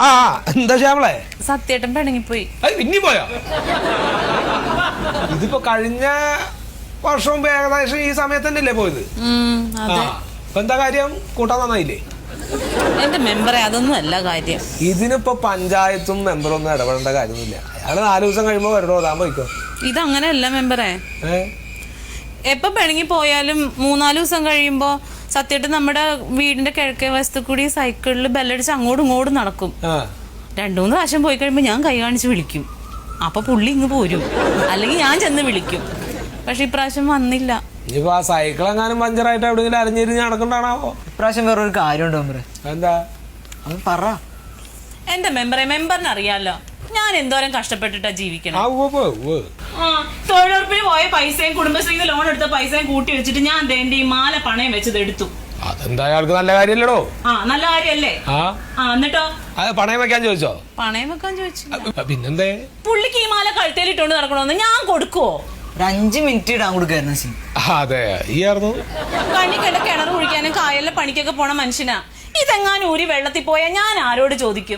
ആ എന്താ ശ്യാമളെ? സത്യേട്ടൻ പിണങ്ങിപ്പോയി. പിന്നി പോയോ? ഇതിപ്പോ കഴിഞ്ഞ വർഷം ഏകദേശം ഈ സമയത്ത് തന്നെയല്ലേ പോയത്? എന്താ കാര്യം? കൂട്ടാൻ നന്നായില്ലേ? എന്റെ മെമ്പറെ അതൊന്നും അല്ല കാര്യം. ഇതിനിപ്പോ പഞ്ചായത്തും മെമ്പറൊന്നും ഇടപെടേണ്ട കാര്യമൊന്നുമില്ല. അയാള് 4 ദിവസം കഴിയുമ്പോ വരണോ താൻ പോയിക്കോ. ഇതങ്ങനെയല്ല മെമ്പറെ. എപ്പൊ പിണങ്ങി പോയാലും 3-4 ദിവസം കഴിയുമ്പോ സത്യേട്ടൻ നമ്മുടെ വീടിന്റെ കിഴക്കേ വശത്ത് കൂടി സൈക്കിളിൽ ബെല്ലടിച്ച് അങ്ങോട്ടും ഇങ്ങോട്ടും നടക്കും. 2-3 പ്രാവശ്യം പോയി കഴിയുമ്പോ ഞാൻ കൈ കാണിച്ച് വിളിക്കും. അപ്പൊ പുള്ളി ഇങ്ങ് പോരും, അല്ലെങ്കിൽ ഞാൻ ചെന്ന് വിളിക്കും. പക്ഷെ ഇപ്രാവശ്യം വന്നില്ല. ഇനിയിപ്പോ ആ സൈക്കിൾ എങ്ങാനും പഞ്ചറായിട്ട് എവിടെയെങ്കിലും അരഞ്ഞിരിഞ്ഞ് നടക്കണ്ടാണാവോ? ഇപ്രാവശ്യം വേറൊരു കാര്യമുണ്ടോ മെമ്പറെ? എന്താ അത് പറ. എന്റെ മെമ്പറിന് അറിയാലോ ഞാൻ എന്തോരം കഷ്ടപ്പെട്ടിട്ടാ ജീവിക്കണം. തൊഴിലുറപ്പിന് പോയ പൈസയും കുടുംബശ്രീന്ന് ലോൺ എടുത്ത പൈസയും കൂട്ടി വെച്ചിട്ട് ഞാൻ എന്റെ ഈ മാല പണയം വെച്ചത് എടുത്തു. അതെന്താ അയാൾക്ക് നല്ല കാര്യല്ലടോ? നല്ല കാര്യല്ലേ? എന്നിട്ടോ പണയം വെക്കാൻ ചോദിച്ചോ? പണയം വെക്കാൻ ചോദിച്ചു. പിന്നെന്തേ? പുള്ളിക്ക് ഈ മാല കഴുത്തേലിട്ടോണ്ട് നടക്കണോന്ന് ഞാൻ കൊടുക്കുവോ? ഒരു 5 മിനിറ്റ് ഇടാൻ കൊടുക്കായിരുന്നു. അതെ ഈ ആയിരുന്നു കണ്ണിക്കണ്ട കിണർ കുഴിക്കാനും കായലിലെ പണിക്കൊക്കെ പോണ മനുഷ്യനാ. ഇതെങ്ങാനും ഊരി വെള്ളത്തിൽ പോയാൽ ഞാൻ ആരോട് ചോദിക്കും?